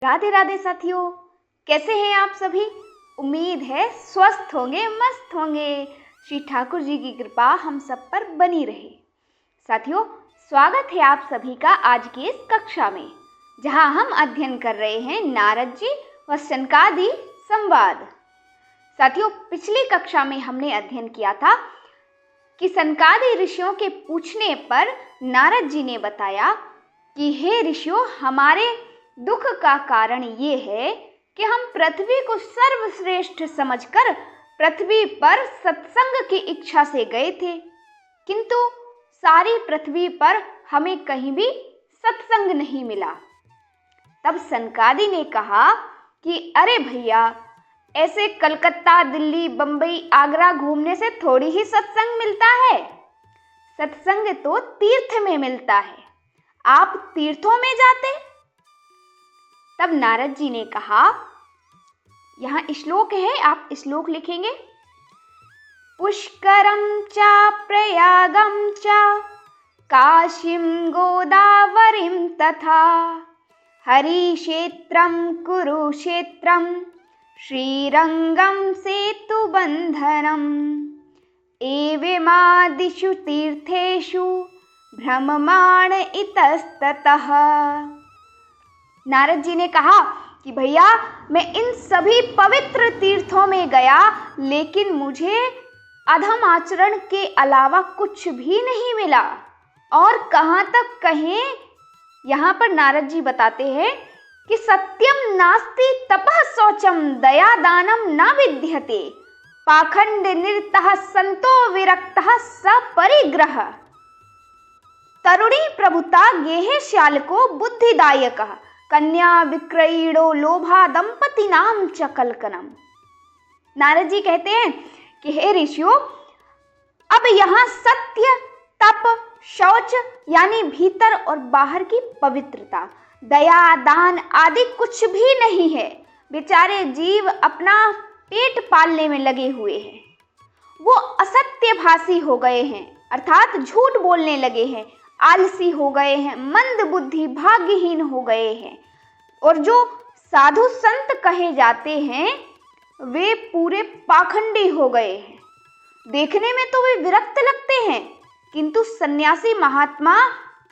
राधे राधे साथियों, कैसे हैं आप सभी। उम्मीद है स्वस्थ होंगे, मस्त होंगे। श्री ठाकुर जी की कृपा हम सब पर बनी रहे। साथियों, स्वागत है आप सभी का आज की इस कक्षा में, जहां हम अध्ययन कर रहे हैं नारद जी व सनकादि संवाद। साथियों, पिछली कक्षा में हमने अध्ययन किया था कि सनकादि ऋषियों के पूछने पर नारद जी ने बताया कि हे ऋषियों, हमारे दुख का कारण ये है कि हम पृथ्वी को सर्वश्रेष्ठ समझकर पृथ्वी पर सत्संग की इच्छा से गए थे, किंतु सारी पृथ्वी पर हमें कहीं भी सत्संग नहीं मिला। तब सनकादि ने कहा कि अरे भैया, ऐसे कलकत्ता, दिल्ली, बंबई, आगरा घूमने से थोड़ी ही सत्संग मिलता है। सत्संग तो तीर्थ में मिलता है, आप तीर्थों में जाते। तब नारद जी ने कहा, यहाँ श्लोक है, आप श्लोक लिखेंगे। पुष्करम च प्रयागम च काशीम गोदावरीम तथा हरिक्षेत्रम कुरुक्षेत्रम श्रीरंगम सेतुबंधनम एवमादिषु तीर्थेषु भ्रममाण इतस्ततः। नारद जी ने कहा कि भैया, मैं इन सभी पवित्र तीर्थों में गया, लेकिन मुझे अधम आचरण के अलावा कुछ भी नहीं मिला। और कहाँ तक कहें, यहाँ पर नारद जी बताते हैं कि सत्यम नास्ति तपः शौचम दया दानम न विद्यते पाखंड निरतः संतो विरक्तः सपरिग्रह तरुणी प्रभुता गेहे श्यालको बुद्धिदायकः कन्या विक्रयीणो लोभा दंपति नाम च कलकनम। नारद जी कहते हैं कि हे ऋषियों, अब यहाँ सत्य, तप, शौच यानी भीतर और बाहर की पवित्रता, दया, दान आदि कुछ भी नहीं है। बेचारे जीव अपना पेट पालने में लगे हुए हैं। वो असत्यभाषी हो गए हैं, अर्थात झूठ बोलने लगे हैं, आलसी हो गए हैं, मंद बुद्धि, भाग्यहीन हो गए हैं। और जो साधु संत कहे जाते हैं वे पूरे पाखंडी हो गए हैं। देखने में तो वे विरक्त लगते हैं, किंतु सन्यासी महात्मा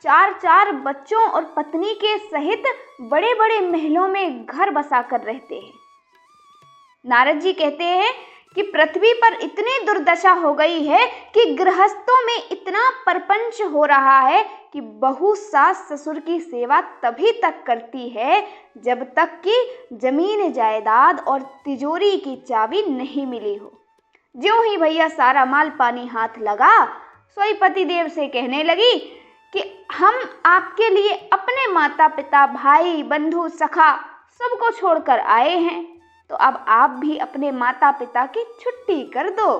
चार चार बच्चों और पत्नी के सहित बड़े बड़े महलों में घर बसा कर रहते हैं। नारद जी कहते हैं कि पृथ्वी पर इतनी दुर्दशा हो गई है कि गृहस्थों में इतना परपंच हो रहा है कि बहू सास ससुर की सेवा तभी तक करती है जब तक कि जमीन जायदाद और तिजोरी की चाबी नहीं मिली हो। ज्यों ही भैया सारा माल पानी हाथ लगा, सोई पति देव से कहने लगी कि हम आपके लिए अपने माता पिता, भाई, बंधु, सखा सबको छोड़कर आए हैं, तो अब आप भी अपने माता पिता की छुट्टी कर दो।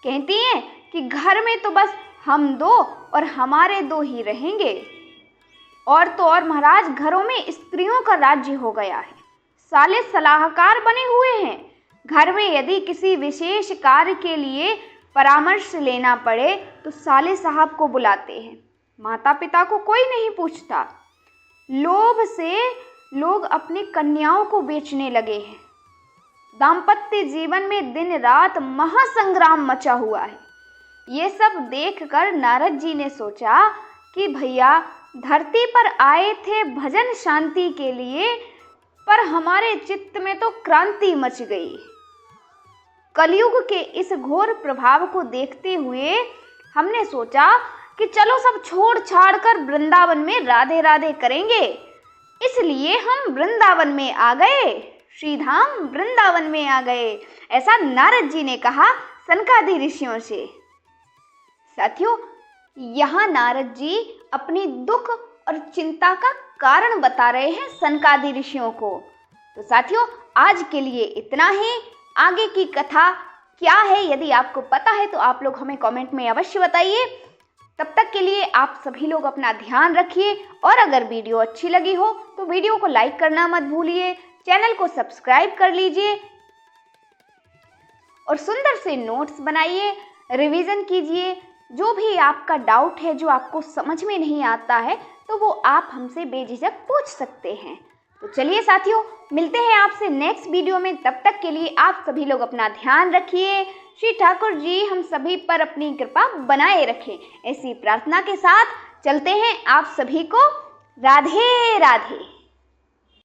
कहती हैं कि घर में तो बस हम दो और हमारे दो ही रहेंगे। और तो और महाराज, घरों में स्त्रियों का राज्य हो गया है। साले सलाहकार बने हुए हैं। घर में यदि किसी विशेष कार्य के लिए परामर्श लेना पड़े तो साले साहब को बुलाते हैं, माता पिता को कोई नहीं पूछता। लोभ से लोग अपनी कन्याओं को बेचने लगे हैं। दाम्पत्य जीवन में दिन रात महासंग्राम मचा हुआ है। ये सब देखकर नारद जी ने सोचा कि भैया, धरती पर आए थे भजन शांति के लिए, पर हमारे चित्त में तो क्रांति मच गई। कलयुग के इस घोर प्रभाव को देखते हुए हमने सोचा कि चलो सब छोड़ छाड़ कर वृंदावन में राधे राधे करेंगे। इसलिए हम वृंदावन में आ गए, श्रीधाम वृंदावन में आ गए। ऐसा नारद जी ने कहा सनकादि ऋषियों से। साथियों, यहाँ नारद जी अपनी दुख और चिंता का कारण बता रहे हैं सनकादि ऋषियों को। तो साथियों, आज के लिए इतना ही। आगे की कथा क्या है, यदि आपको पता है तो आप लोग हमें कमेंट में अवश्य बताइए। तब तक के लिए आप सभी लोग अपना ध्यान रखिए, और अगर वीडियो अच्छी लगी हो तो वीडियो को लाइक करना मत भूलिए, चैनल को सब्सक्राइब कर लीजिए और सुंदर से नोट्स बनाइए, रिवीजन कीजिए। जो भी आपका डाउट है, जो आपको समझ में नहीं आता है, तो वो आप हमसे बेझिझक पूछ सकते हैं। तो चलिए साथियों, मिलते हैं आपसे नेक्स्ट वीडियो में। तब तक के लिए आप सभी लोग अपना ध्यान रखिए। श्री ठाकुर जी हम सभी पर अपनी कृपा बनाए रखें, ऐसी प्रार्थना के साथ चलते हैं। आप सभी को राधे राधे।